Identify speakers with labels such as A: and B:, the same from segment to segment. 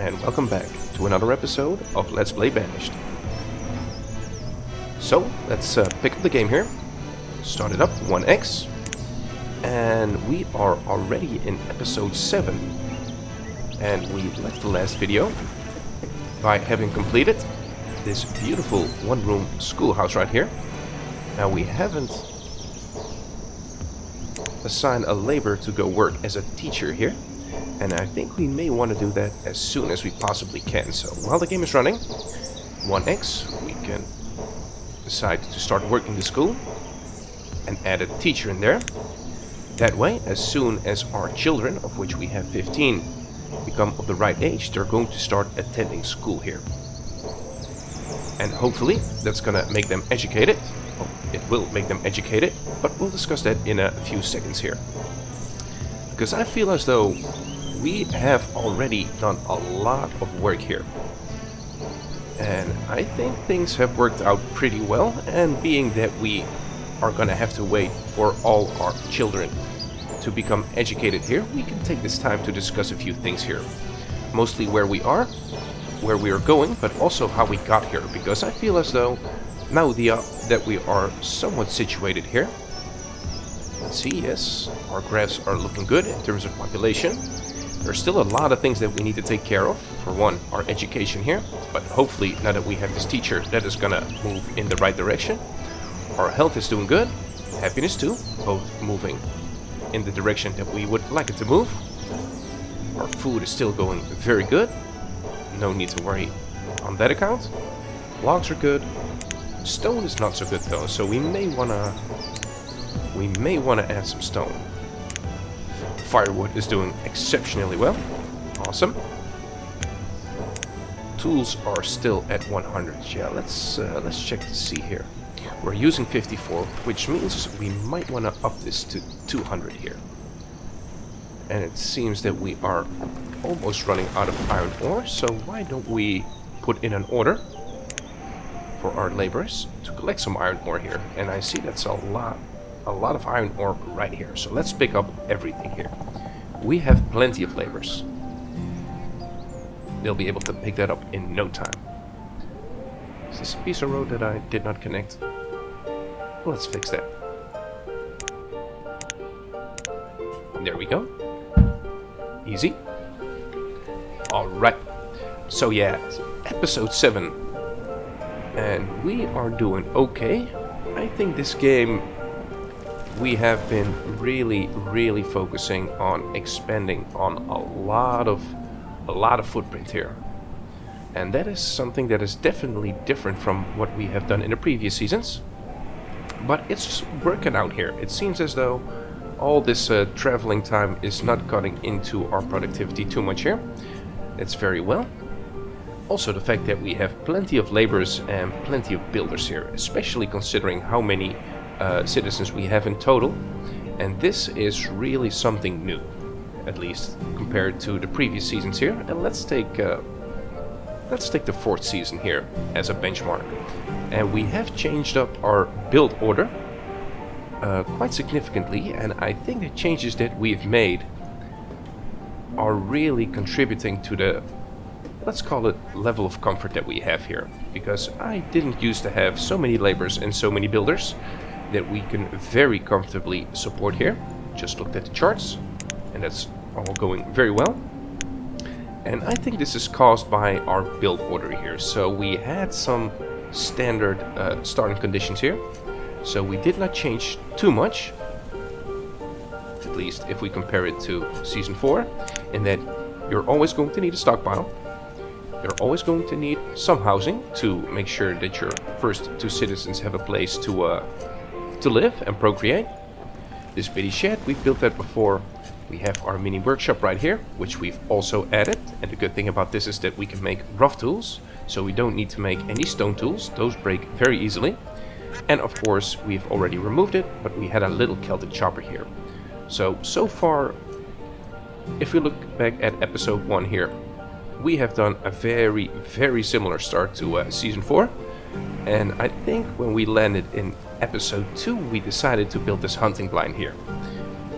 A: and welcome back to another episode of Let's Play Banished. So, let's pick up the game here, start it up, 1x, and we are already in episode 7. And we left the last video by having completed this beautiful one-room schoolhouse right here. Now we haven't assigned a laborer to go work as a teacher here, and I think we may want to do that as soon as we possibly can. So while the game is running, 1x, we can decide to start working the school and add a teacher in there. That way, as soon as our children, of which we have 15, become of the right age, they're going to start attending school here. And hopefully that's gonna make them educated. Well, it will make them educated, but we'll discuss that in a few seconds here. Because I feel as though we have already done a lot of work here. And I think things have worked out pretty well, and being that we are gonna have to wait for all our children to become educated here, we can take this time to discuss a few things here. Mostly where we are going, but also how we got here, because I feel as though now that we are somewhat situated here. Let's see, yes, our graphs are looking good in terms of population. There's still a lot of things that we need to take care of. For one, our education here, but hopefully now that we have this teacher, that is gonna move in the right direction. Our health is doing good, happiness too, both moving in the direction that we would like it to move. Our food is still going very good. No need to worry on that account. Logs are good. Stone is not so good though, so we may wanna add some stone. Firewood is doing exceptionally well. Awesome. Tools are still at 100. Yeah, let's check to see here. We're using 54, which means we might want to up this to 200 here. And it seems that we are almost running out of iron ore, so why don't we put in an order for our laborers to collect some iron ore here. And I see that's a lot of iron ore right here, so let's pick up everything here. We have plenty of laborers. They'll be able to pick that up in no time. Is this a piece of road that I did not connect? Let's fix that. There we go. Easy. Alright. So yeah, episode 7. And we are doing okay. I think this game, we have been really focusing on expanding on a lot of footprint here. And that is something that is definitely different from what we have done in the previous seasons. But it's working out here. It seems as though all this traveling time is not cutting into our productivity too much here. It's very well. Also the fact that we have plenty of laborers and plenty of builders here, especially considering how many citizens we have in total. And this is really something new, at least compared to the previous seasons here. And let's take the 4th season here as a benchmark. And we have changed up our build order quite significantly, and I think the changes that we've made are really contributing to the, let's call it, level of comfort that we have here. Because I didn't used to have so many laborers and so many builders that we can very comfortably support here. Just looked at the charts, and that's all going very well. And I think this is caused by our build order here. So we had some standard starting conditions here. So we did not change too much, at least if we compare it to Season 4, in that you're always going to need a stockpile. You're always going to need some housing to make sure that your first 2 citizens have a place to live and procreate. This bitty shed, we've built that before. We have our mini workshop right here, which we've also added. And the good thing about this is that we can make rough tools, so we don't need to make any stone tools. Those break very easily. And of course, we've already removed it, but we had a little Celtic chopper here. So far, if we look back at episode 1 here, we have done a very similar start to Season 4. And I think when we landed in episode 2, we decided to build this hunting blind here.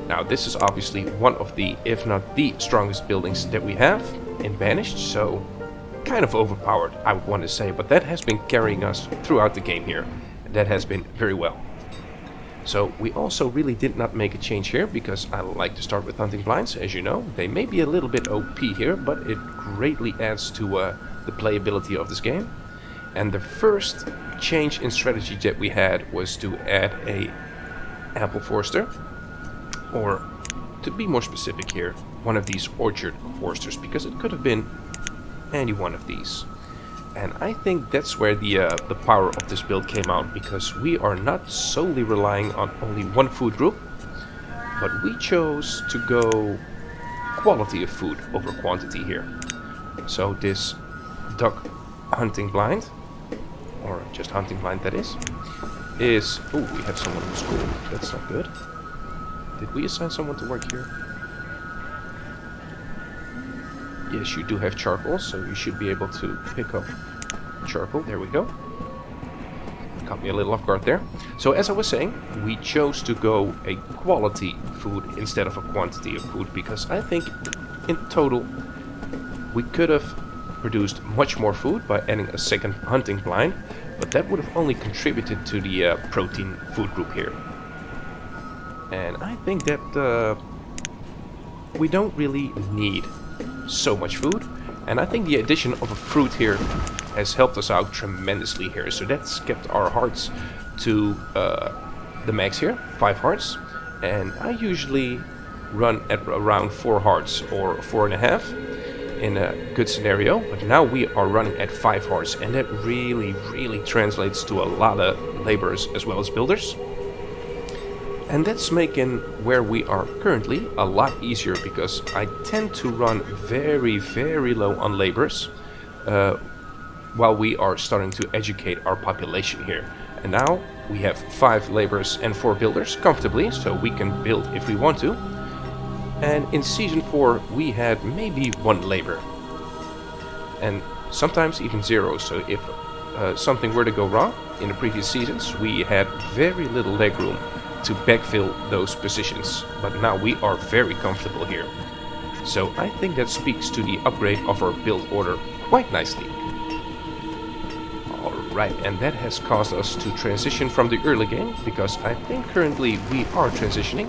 A: Now this is obviously one of the, if not the strongest buildings that we have. in Banished, so kind of overpowered, I would want to say, but that has been carrying us throughout the game here. And that has been very well. So we also really did not make a change here, because I like to start with hunting blinds, as you know. They may be a little bit OP here, but it greatly adds to the playability of this game. And the first change in strategy that we had was to add a apple forester, or to be more specific here, one of these orchard foresters, because it could have been any one of these. And I think that's where the power of this build came out, because we are not solely relying on only one food group, but we chose to go quality of food over quantity here. So this duck hunting blind, or just hunting blind that is... Oh, we have someone in school. That's not good. Did we assign someone to work here? Yes, you do have charcoal, so you should be able to pick up charcoal. There we go. Caught me a little off guard there. So as I was saying, we chose to go a quality food instead of a quantity of food, because I think in total we could have produced much more food by adding a second hunting blind, but that would have only contributed to the protein food group here. And I think that we don't really need so much food, and I think the addition of a fruit here has helped us out tremendously here. So that's kept our hearts to the max here, 5 hearts, and I usually run at around 4 hearts or 4.5 in a good scenario, but now we are running at 5 hearts, and that really translates to a lot of laborers as well as builders. And that's making where we are currently a lot easier, because I tend to run very low on laborers while we are starting to educate our population here. And now we have 5 laborers and 4 builders comfortably, so we can build if we want to. And in Season 4 we had maybe 1 labor, and sometimes even 0, so if something were to go wrong in the previous seasons, we had very little leg room to backfill those positions, but now we are very comfortable here. So I think that speaks to the upgrade of our build order quite nicely. Alright, and that has caused us to transition from the early game, because I think currently we are transitioning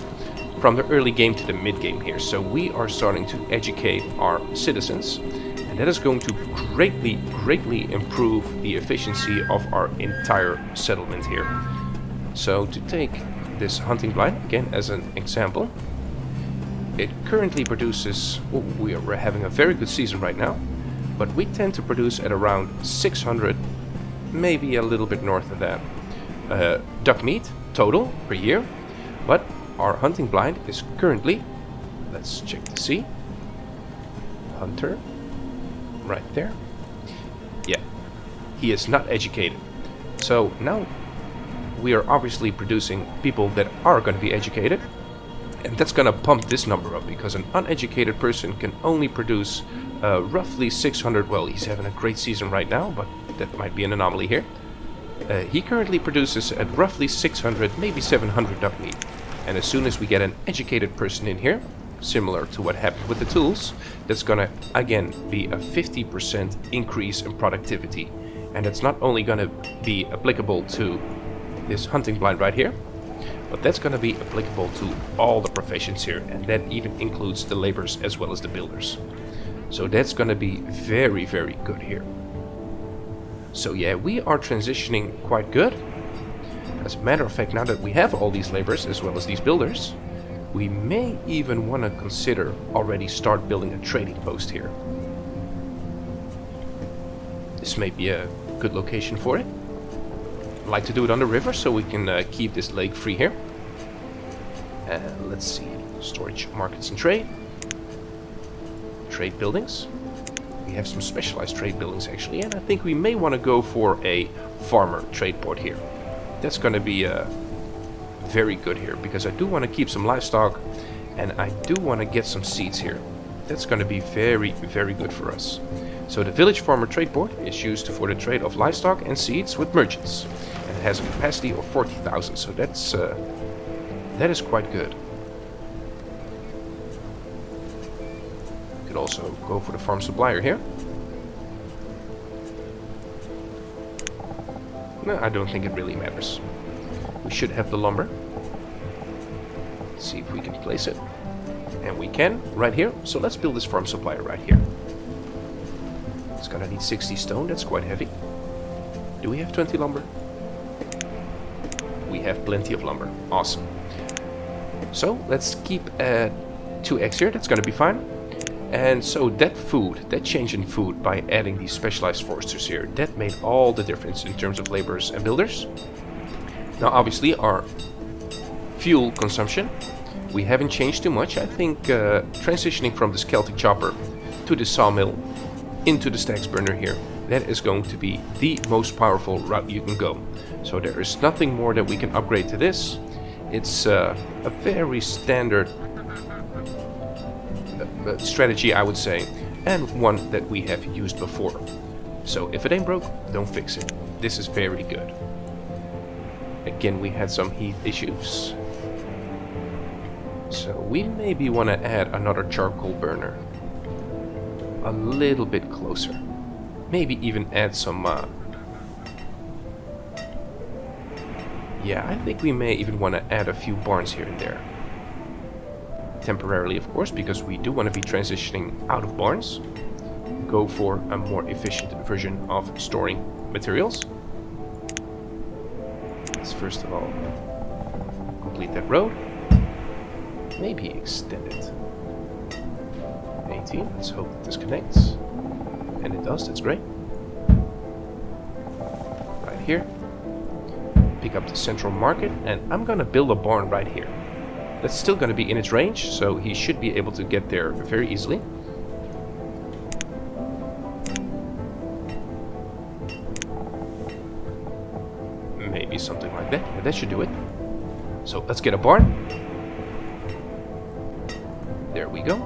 A: from the early game to the mid game here. So we are starting to educate our citizens, and that is going to greatly improve the efficiency of our entire settlement here. So to take this hunting blind again as an example, it currently produces, we're having a very good season right now, but we tend to produce at around 600, maybe a little bit north of that, duck meat total per year. But our hunting blind is currently, let's check to see, hunter, right there, yeah, he is not educated. So now we are obviously producing people that are going to be educated, and that's going to pump this number up, because an uneducated person can only produce roughly 600. Well, he's having a great season right now, but that might be an anomaly here. He currently produces at roughly 600, maybe 700 duck meat. And as soon as we get an educated person in here, similar to what happened with the tools, that's going to again be a 50% increase in productivity. And it's not only going to be applicable to this hunting blind right here, but that's going to be applicable to all the professions here, and that even includes the laborers as well as the builders. So that's going to be very good here. So yeah, we are transitioning quite good. As a matter of fact, now that we have all these laborers as well as these builders, we may even want to consider already start building a trading post here. This may be a good location for it. I'd like to do it on the river so we can keep this lake free here. And let's see, storage, markets and trade. Trade buildings. We have some specialized trade buildings actually, and I think we may want to go for a farmer trade port here. That's going to be very good here, because I do want to keep some livestock, and I do want to get some seeds here. That's going to be very good for us. So the village farmer trade port is used for the trade of livestock and seeds with merchants, and it has a capacity of 40,000, so that is quite good. could also go for the farm supplier here. No, I don't think it really matters. We should have the lumber. Let's see if we can place it. And we can, right here. So let's build this farm supplier right here. It's gonna need 60 stone, that's quite heavy. Do we have 20 lumber? We have plenty of lumber. Awesome. So let's keep 2 eggs here, that's gonna be fine. And so that food, that change in food by adding these specialized foresters here, that made all the difference in terms of laborers and builders. Now obviously our fuel consumption, we haven't changed too much. I think transitioning from this Celtic chopper to the sawmill into the stacks burner here, that is going to be the most powerful route you can go. So there is nothing more that we can upgrade to this. It's a very standard strategy, I would say, and one that we have used before. So if it ain't broke, don't fix it. This is very good. Again, we had some heat issues. So we maybe want to add another charcoal burner. A little bit closer. Maybe even add some... yeah, I think we may even want to add a few barns here and there. Temporarily, of course, because we do want to be transitioning out of barns. Go for a more efficient version of storing materials. Let's first of all complete that road. Maybe extend it. 18, let's hope that this connects. And it does, that's great. Right here. Pick up the central market, and I'm gonna build a barn right here. That's still gonna be in its range, so he should be able to get there very easily. Maybe something like that. Yeah, that should do it. So let's get a barn. There we go.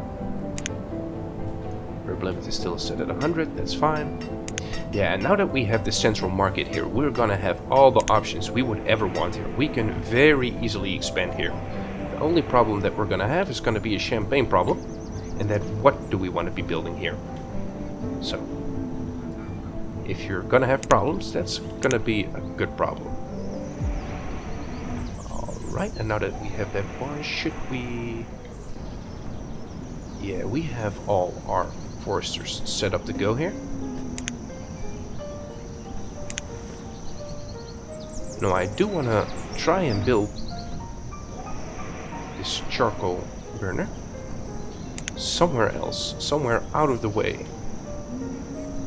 A: Herb limit is still set at 100, that's fine. Yeah, and now that we have the central market here, we're gonna have all the options we would ever want here. We can very easily expand here. The only problem that we're gonna have is gonna be a champagne problem, and that what do we want to be building here? So, if you're gonna have problems, that's gonna be a good problem. Alright, and now that we have that barn, should we... yeah, we have all our foresters set up to go here. No, I do want to try and build this charcoal burner somewhere else, somewhere out of the way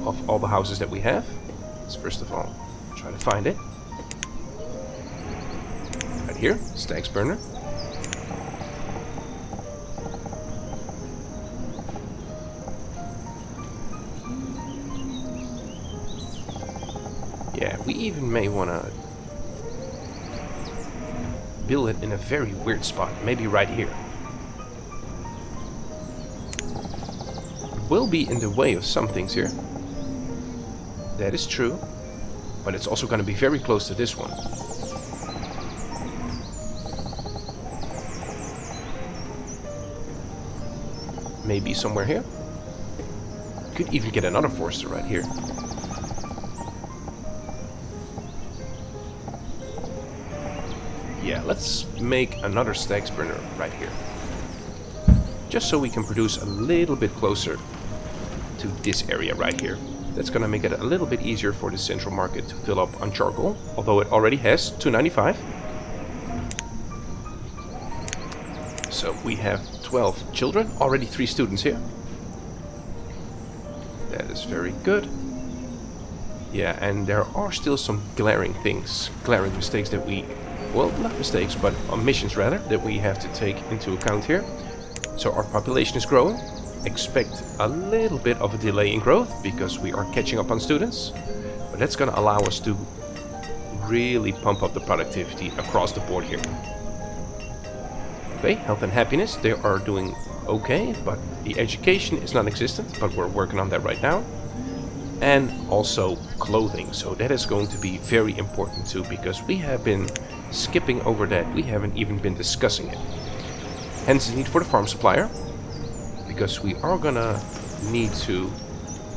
A: of all the houses that we have. Let's first of all try to find it. Right here, stacks burner. Yeah, we even may want to build it in a very weird spot, maybe right here. Will be in the way of some things here. That is true, but it's also going to be very close to this one. Maybe somewhere here. Could even get another forester right here. Yeah, let's make another stacks burner right here. Just so we can produce a little bit closer to this area right here. That's gonna make it a little bit easier for the central market to fill up on charcoal, although it already has 295. So we have 12 children, already 3 students here. That is very good. Yeah, and there are still some glaring things, glaring mistakes that we... well, not mistakes, but omissions rather, that we have to take into account here. So our population is growing. Expect a little bit of a delay in growth because we are catching up on students. But that's going to allow us to really pump up the productivity across the board here. Okay, health and happiness, they are doing okay, but the education is non-existent, but we're working on that right now. And also clothing, so that is going to be very important too, because we have been skipping over that. We haven't even been discussing it. Hence the need for the farm supplier. because we are gonna need to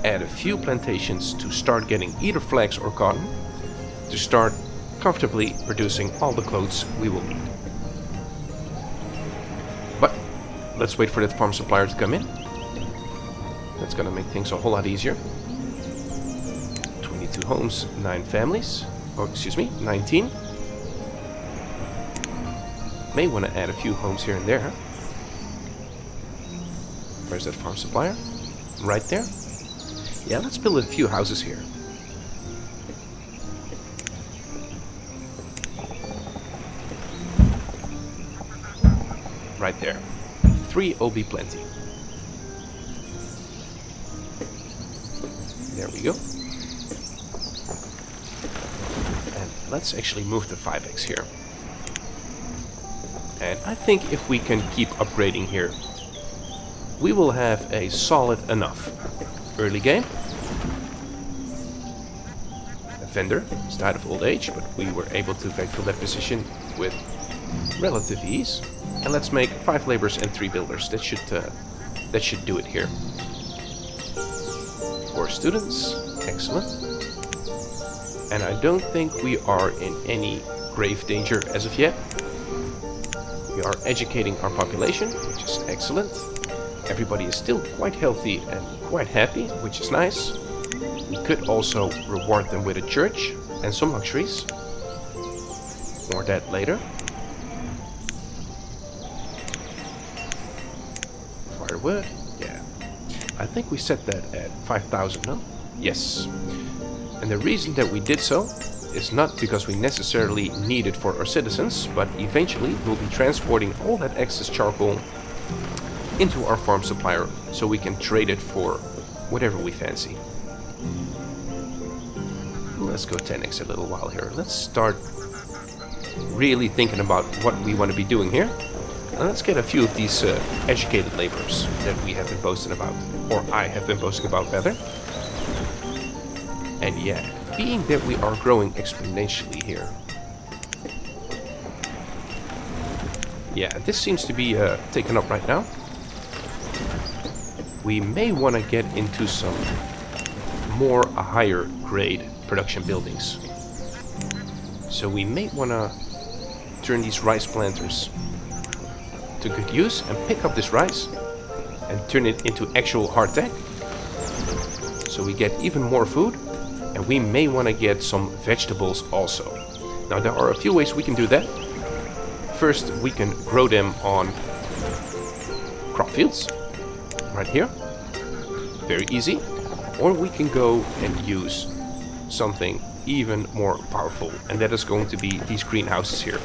A: add a few plantations to start getting either flax or cotton to start comfortably producing all the clothes we will need. But let's wait for that farm supplier to come in. That's gonna make things a whole lot easier. 22 homes, 9 families. Oh, excuse me, 19. May want to add a few homes here and there. Where's that farm supplier? Right there. Yeah, let's build a few houses here. Right there. 3 will be plenty. There we go. And let's actually move the 5x here. And I think if we can keep upgrading here, we will have a solid enough early game. A vendor is died of old age, but we were able to backfill that position with relative ease. And let's make 5 laborers and 3 builders. That should do it here. 4 students, excellent. And I don't think we are in any grave danger as of yet. We are educating our population, which is excellent. Everybody is still quite healthy and quite happy, which is nice. We could also reward them with a church and some luxuries. More of that later. Firewood, yeah. I think we set that at 5,000, no? Yes. And the reason that we did so is not because we necessarily need it for our citizens, but eventually we'll be transporting all that excess charcoal into our farm supplier so we can trade it for whatever we fancy. Let's go 10x a little while here. Let's start really thinking about what we want to be doing here. And let's get a few of these educated laborers that we have been boasting about, or I have been boasting about rather. And yeah, being that we are growing exponentially here. Yeah, this seems to be taken up right now. We may want to get into some more higher grade production buildings. So we may want to turn these rice planters to good use and pick up this rice and turn it into actual hardtack. So we get even more food, and we may want to get some vegetables also. Now there are a few ways we can do that. First, we can grow them on crop fields, right here. Very easy. Or we can go and use something even more powerful, and that is going to be these greenhouses here.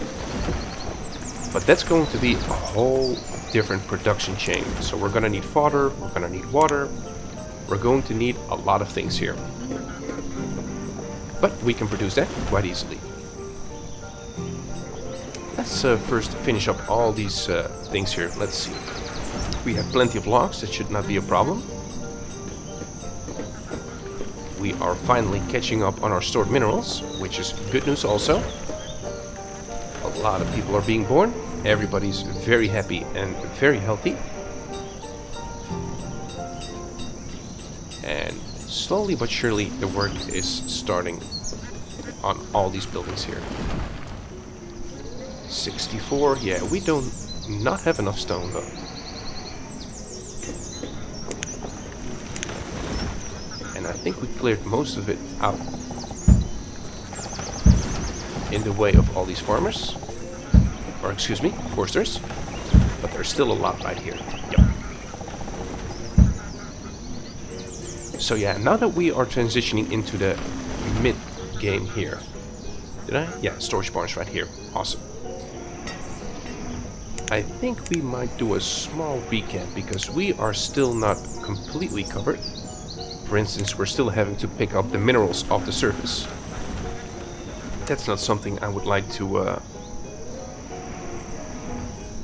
A: But that's going to be a whole different production chain. So we're going to need fodder, we're going to need water, we're going to need a lot of things here. But we can produce that quite easily. Let's first finish up all these things here. Let's see. We have plenty of logs, that should not be a problem. We are finally catching up on our stored minerals, which is good news also. A lot of people are being born. Everybody's very happy and very healthy. And slowly but surely the work is starting on all these buildings here. 64, yeah, we don't not have enough stone though. And I think we cleared most of it out in the way of all these farmers. Or excuse me, foresters. But there's still a lot right here. Yep. So yeah, now that we are transitioning into the mid-game here. Did I? Yeah, storage barns right here. Awesome. I think we might do a small recap because we are still not completely covered. For instance, we're still having to pick up the minerals off the surface. That's not something I would like to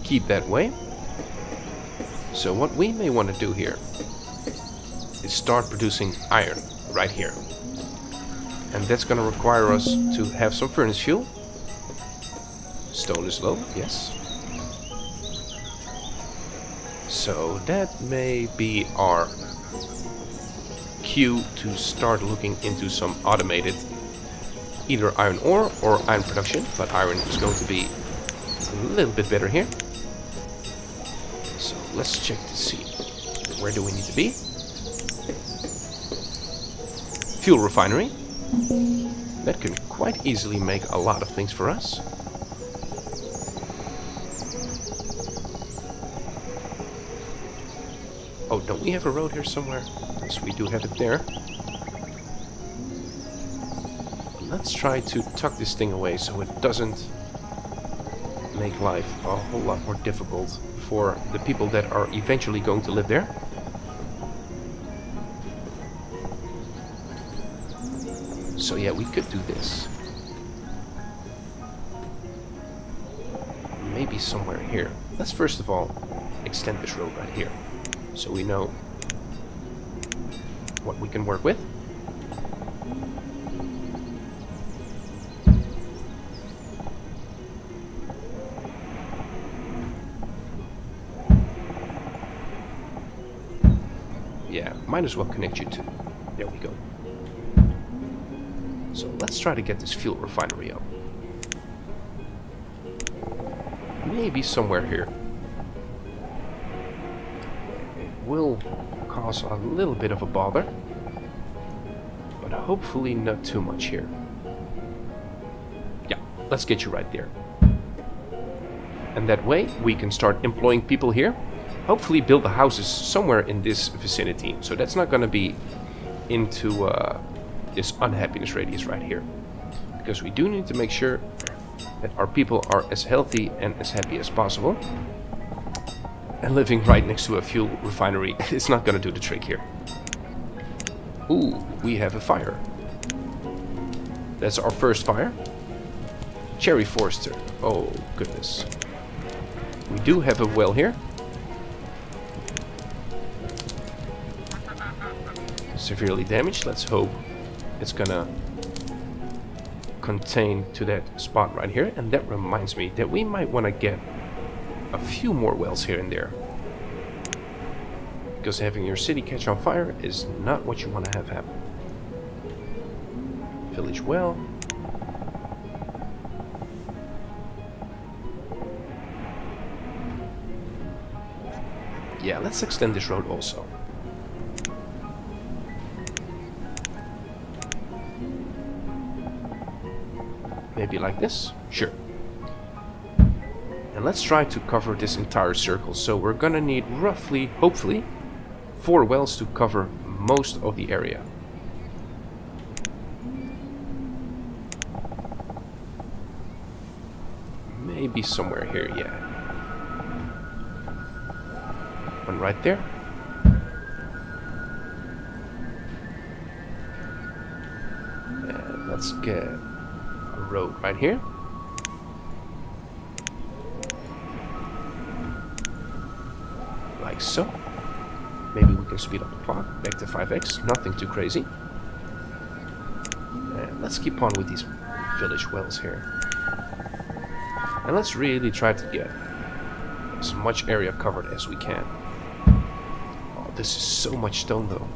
A: keep that way. So what we may want to do here is start producing iron right here. And that's going to require us to have some furnace fuel. Stone is low, yes. So that may be our cue to start looking into some automated either iron ore or iron production, but iron is going to be a little bit better here. So let's check to see where do we need to be. Fuel refinery. That can quite easily make a lot of things for us. Oh, don't we have a road here somewhere? Yes, we do have it there. Let's try to tuck this thing away so it doesn't make life a whole lot more difficult for the people that are eventually going to live there. So yeah, we could do this. Maybe somewhere here. Let's first of all extend this road right here, so we know what we can work with. Yeah, might as well connect you to. There we go. So let's try to get this fuel refinery up. Maybe somewhere here. It will cause a little bit of a bother, but hopefully not too much here. Yeah, let's get you right there. And that way we can start employing people here. Hopefully build the houses somewhere in this vicinity. So that's not going to be into this unhappiness radius right here. Because we do need to make sure that our people are as healthy and as happy as possible. And living right next to a fuel refinery is not going to do the trick here. Ooh, we have a fire. That's our first fire. Cherry Forester. Oh, goodness. We do have a well here. Severely damaged. Let's hope it's gonna contain to that spot right here. And that reminds me that we might want to get a few more wells here and there, because having your city catch on fire is not what you want to have happen. Village well. Yeah, let's extend this road also. Maybe like this? Sure. And let's try to cover this entire circle. So we're gonna need roughly, hopefully, 4 wells to cover most of the area. Maybe somewhere here, yeah. One right there. And let's get road right here. Like so. Maybe we can speed up the clock back to 5x. Nothing too crazy. And let's keep on with these village wells here. And let's really try to get as much area covered as we can. Oh, this is so much stone though.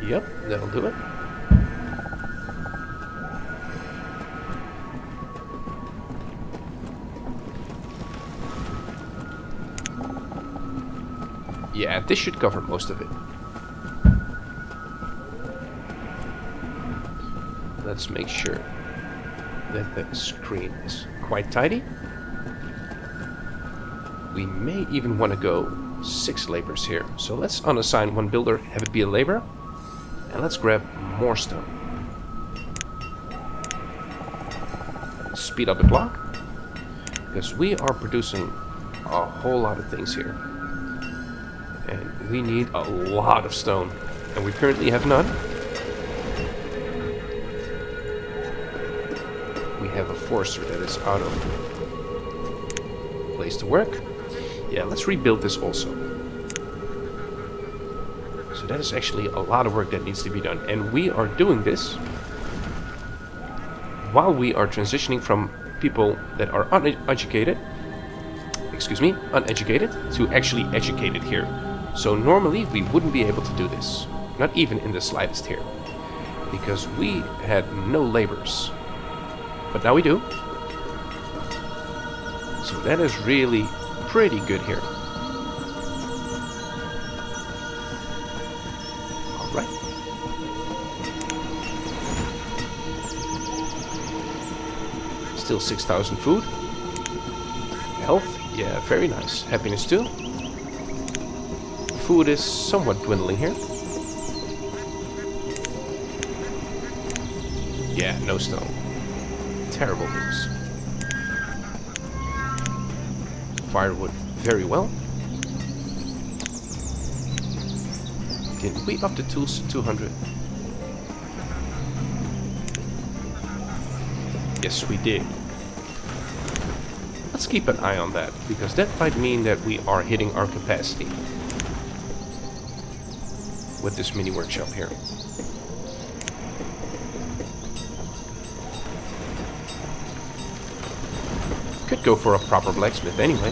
A: Yep, that'll do it. Yeah, this should cover most of it. Let's make sure that the screen is quite tidy. We may even want to go 6 laborers here. So let's unassign 1 builder, have it be a laborer. And let's grab more stone. Speed up the clock, because we are producing a whole lot of things here. And we need a lot of stone. And we currently have none. We have a forester that is out of place to work. Yeah, let's rebuild this also. So that is actually a lot of work that needs to be done. And we are doing this while we are transitioning from people that are uneducated to actually educated here. So normally we wouldn't be able to do this, not even in the slightest here, because we had no laborers. But now we do. So that is really pretty good here. Alright. Still 6,000 food. Health, yeah, very nice. Happiness too. Food is somewhat dwindling here. Yeah, no stone. Terrible news. Firewood, very well. Did we up the tools to 200? Yes, we did. Let's keep an eye on that, because that might mean that we are hitting our capacity with this mini workshop here. Could go for a proper blacksmith anyway.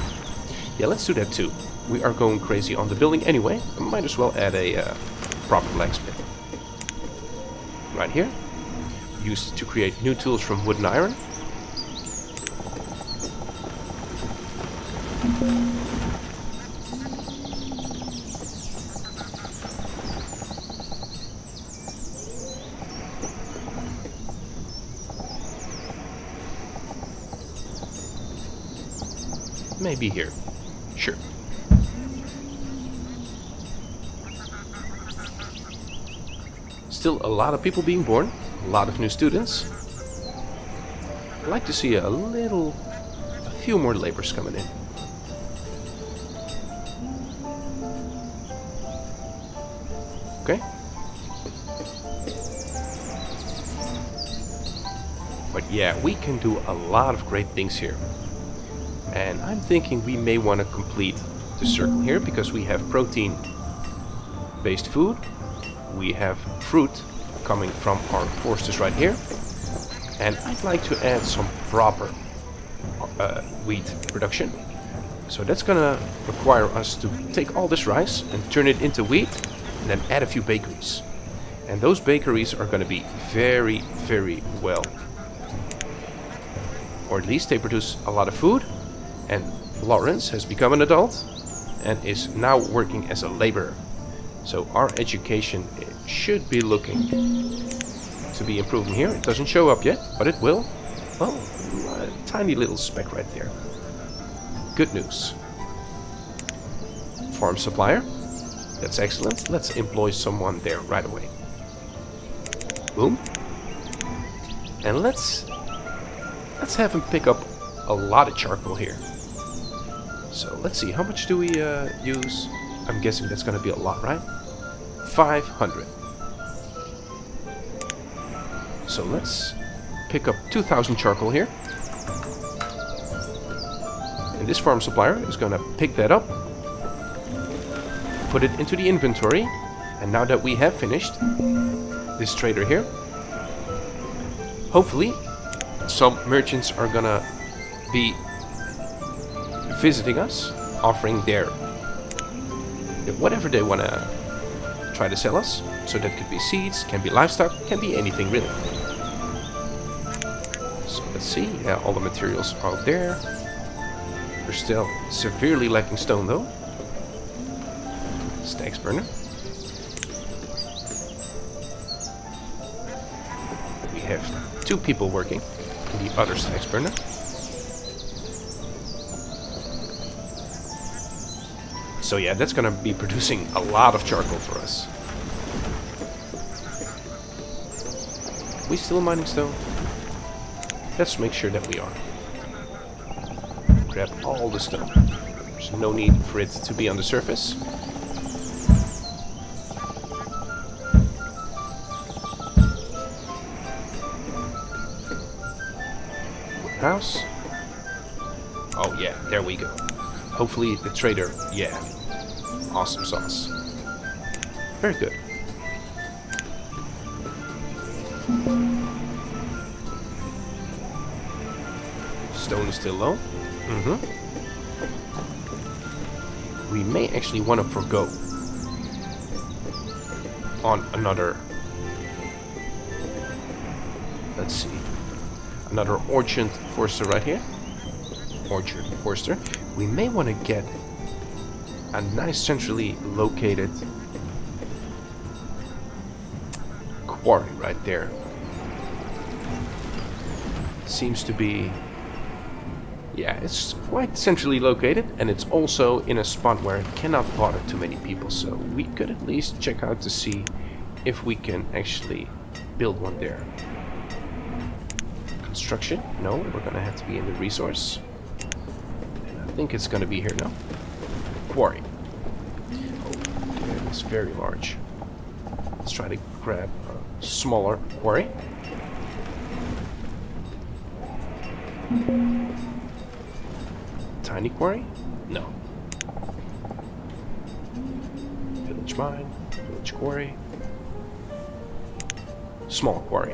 A: Yeah, let's do that too. We are going crazy on the building anyway. I might as well add a proper blacksmith. Right here. Used to create new tools from wood and iron. Maybe here. Sure. Still a lot of people being born. A lot of new students. I'd like to see a few more laborers coming in. Okay. But yeah, we can do a lot of great things here. And I'm thinking we may want to complete the circle here, because we have protein-based food. We have fruit coming from our foresters right here. And I'd like to add some proper wheat production. So that's gonna require us to take all this rice and turn it into wheat, and then add a few bakeries. And those bakeries are gonna be very, very well. Or at least they produce a lot of food. And Lawrence has become an adult and is now working as a laborer. So our education should be looking to be improving here. It doesn't show up yet, but it will. Well, a tiny little speck right there. Good news. Farm supplier. That's excellent. Let's employ someone there right away. Boom. And let's have him pick up a lot of charcoal here. So let's see, how much do we use? I'm guessing that's going to be a lot, right? 500. So let's pick up 2,000 charcoal here. And this farm supplier is going to pick that up, put it into the inventory. And now that we have finished, this trader here, hopefully some merchants are going to be visiting us, offering their whatever they want to try to sell us. So that could be seeds, can be livestock, can be anything really. So let's see, yeah, all the materials are there. We're still severely lacking stone though. Stacks burner. We have 2 people working in the other stacks burner. So yeah, that's gonna be producing a lot of charcoal for us. We still mining stone? Let's make sure that we are. Grab all the stone. There's no need for it to be on the surface. House. Oh yeah, there we go. Hopefully the trader, yeah. Awesome sauce. Very good. Stone is still low. We may actually want to forgo on another... Let's see. Another Orchard Forester right here. Orchard Forester. We may want to get a nice centrally located quarry right there. Seems to be... Yeah, it's quite centrally located, and it's also in a spot where it cannot bother too many people, so we could at least check out to see if we can actually build one there. Construction? No, we're gonna have to be in the resource. And I think it's gonna be here now. Quarry. Oh, it is very large. Let's try to grab a smaller quarry. Tiny quarry? No. Village mine, village quarry. Small quarry.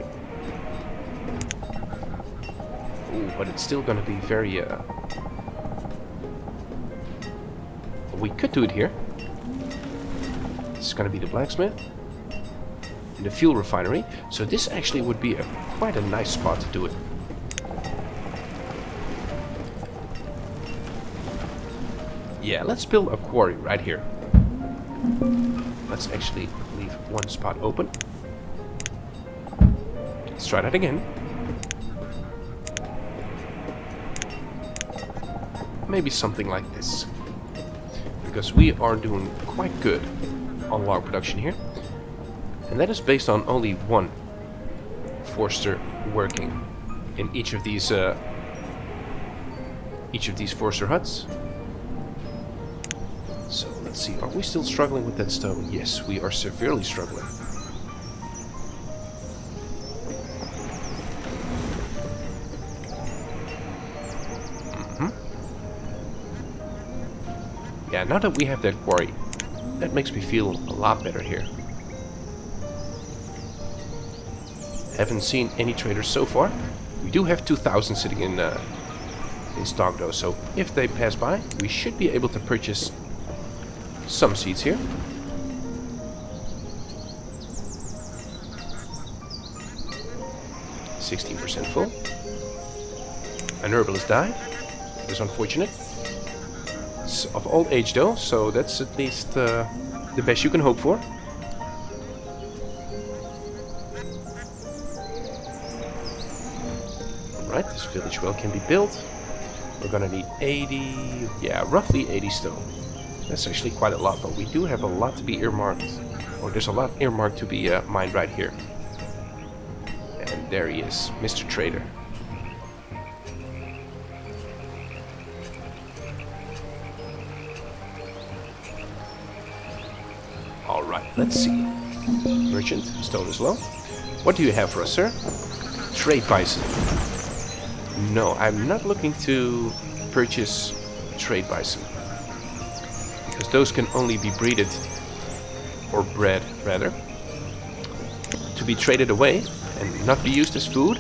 A: Ooh, but it's still gonna be very, we could do it here. This is gonna be the blacksmith. And the fuel refinery. So this actually would be quite a nice spot to do it. Yeah, let's build a quarry right here. Let's actually leave one spot open. Let's try that again. Maybe something like this. Because we are doing quite good on log production here. And that is based on only one Forester working in each of these Forester huts. So let's see, are we still struggling with that stone? Yes, we are severely struggling. Yeah, now that we have that quarry, that makes me feel a lot better here. Haven't seen any traders so far. We do have 2,000 sitting in stock though, so if they pass by, we should be able to purchase some seeds here. %16 full. An herbalist died. That's unfortunate. It's of old age though, so that's at least the best you can hope for. Alright, this village well can be built. We're gonna need 80, yeah, roughly 80 stone. That's actually quite a lot, but we do have a lot to be earmarked. Or there's a lot earmarked to be mined right here. And there he is, Mr. Trader. Alright, let's see. Merchant, stone is low. What do you have for us, sir? Trade bison. No, I'm not looking to purchase trade bison. Because those can only be breeded, or bred rather, to be traded away and not be used as food.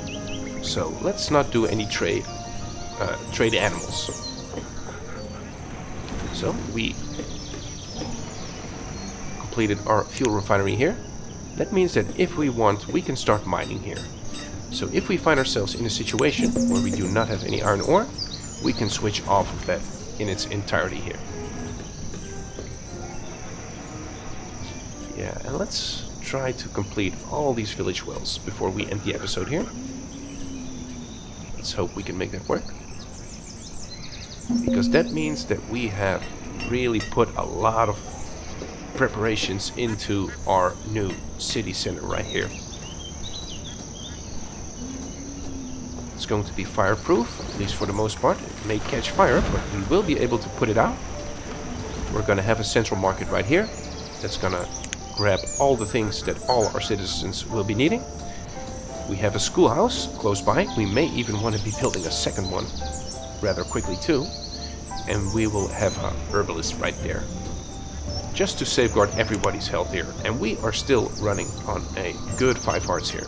A: So let's not do any trade animals. So we completed our fuel refinery here. That means that if we want, we can start mining here. So if we find ourselves in a situation where we do not have any iron ore, we can switch off of that in its entirety here. Yeah, and let's try to complete all these village wells before we end the episode here. Let's hope we can make that work. Because that means that we have really put a lot of preparations into our new city center right here. It's going to be fireproof, at least for the most part. It may catch fire, but we will be able to put it out. We're going to have a central market right here. That's going to grab all the things that all our citizens will be needing. We have a schoolhouse close by. We may even want to be building a second one rather quickly too. And we will have a herbalist right there, just to safeguard everybody's health here. And we are still running on a good 5 hearts here.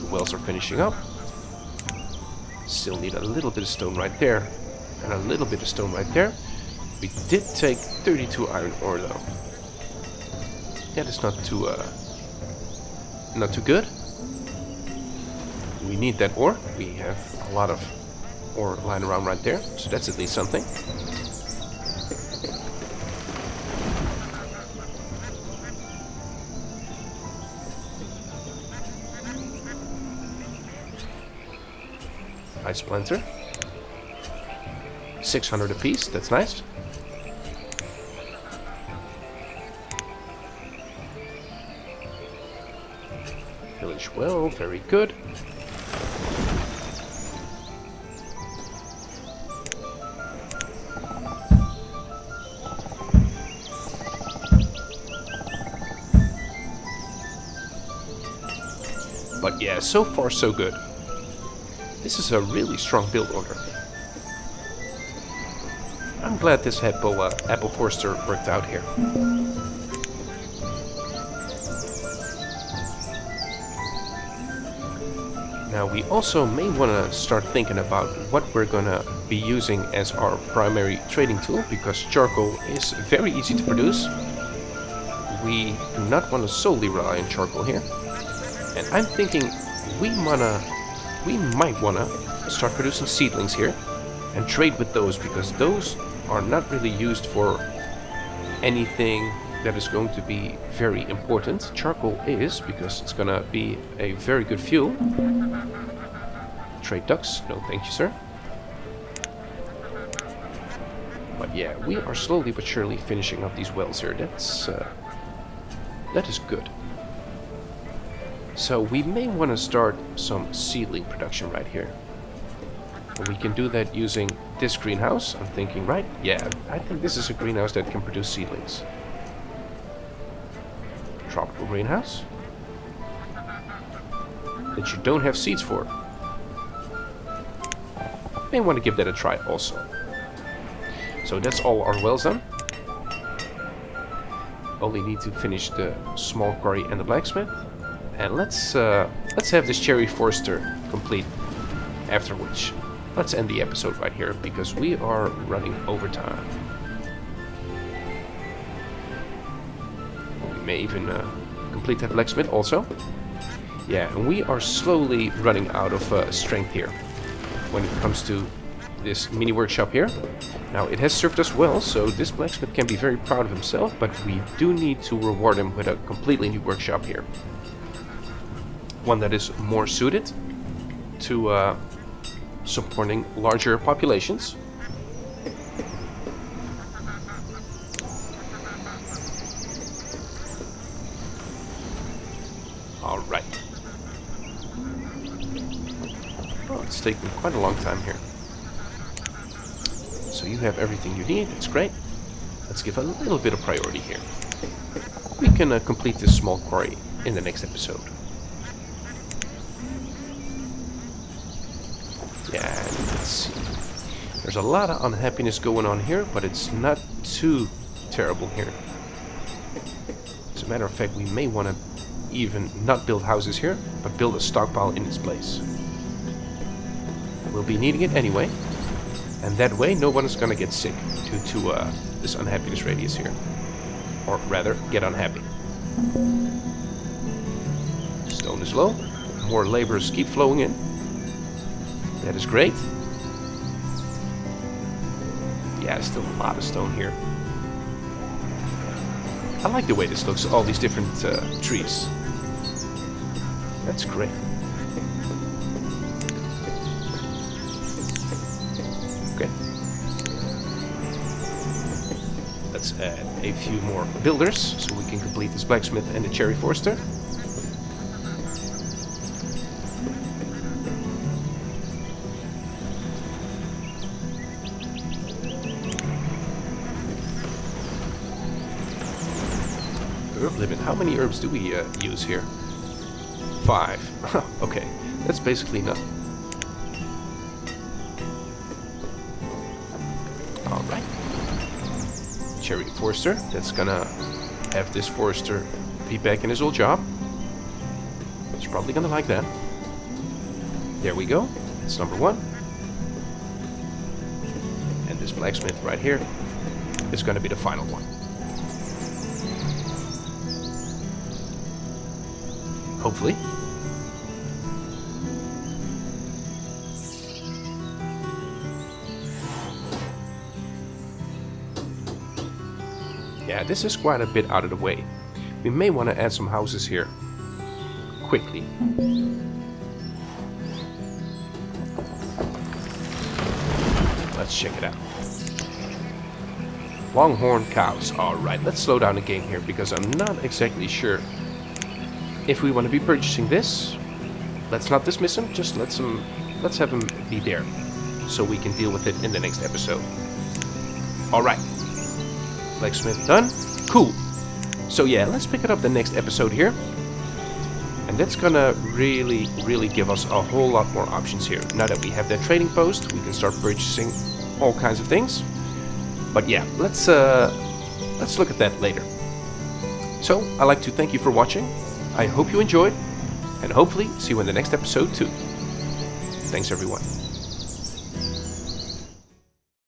A: The wells are finishing up. Still need a little bit of stone right there. And a little bit of stone right there. We did take 32 iron ore though. That is not too good. We need that ore. We have a lot of ore lying around right there, so that's at least something. Ice splinter. 600 apiece, that's nice. Village well, very good. But yeah, so far so good. This is a really strong build order. I'm glad this apple forester worked out here. Now we also may want to start thinking about what we're gonna be using as our primary trading tool, because charcoal is very easy to produce. We do not want to solely rely on charcoal here. And I'm thinking we might wanna start producing seedlings here and trade with those, because those are not really used for anything that is going to be very important. Charcoal is, because it's gonna be a very good fuel. Trade ducks, no thank you sir. But yeah, we are slowly but surely finishing up these wells here. That is good. So we may want to start some seedling production right here. And we can do that using this greenhouse, I'm thinking, right? Yeah, I think this is a greenhouse that can produce seedlings. Tropical greenhouse. That you don't have seeds for. May want to give that a try also. So that's all our wells done. Only need to finish the small quarry and the blacksmith. And let's have this cherry forester complete, after which let's end the episode right here, because we are running over time. We may even complete that blacksmith also. Yeah, and we are slowly running out of strength here when it comes to this mini workshop here. Now, it has served us well, so this blacksmith can be very proud of himself, but we do need to reward him with a completely new workshop here. One that is more suited to supporting larger populations. Alright. Well, it's taken quite a long time here. So you have everything you need, that's great. Let's give a little bit of priority here. We can complete this small quarry in the next episode. Yeah, let's see. There's a lot of unhappiness going on here, but it's not too terrible here. As a matter of fact, we may want to even not build houses here, but build a stockpile in its place. We'll be needing it anyway, and that way no one is going to get sick due to this unhappiness radius here. Or rather, get unhappy. Stone is low. More laborers keep flowing in. That is great. Yeah, there's still a lot of stone here. I like the way this looks, all these different trees. That's great. Okay. Let's add a few more builders so we can complete this blacksmith and the cherry forester. Herb limit. How many herbs do we use here? 5. Okay, that's basically nothing. Alright. Cherry forester. That's gonna have this forester be back in his old job. He's probably gonna like that. There we go. That's number 1. this blacksmith right here is going to be the final one. Hopefully. Yeah, this is quite a bit out of the way. We may want to add some houses here quickly. Let's check it out. Longhorn cows. Alright, let's slow down the game here because I'm not exactly sure if we want to be purchasing this. Let's not dismiss him, just let's have him be there so we can deal with it in the next episode. Alright. Blacksmith done. Cool. So yeah, let's pick it up the next episode here. And that's gonna really give us a whole lot more options here. Now that we have that trading post, we can start purchasing all kinds of things. But yeah, let's look at that later. So, I'd like to thank you for watching. I hope you enjoyed, and hopefully see you in the next episode too. Thanks everyone.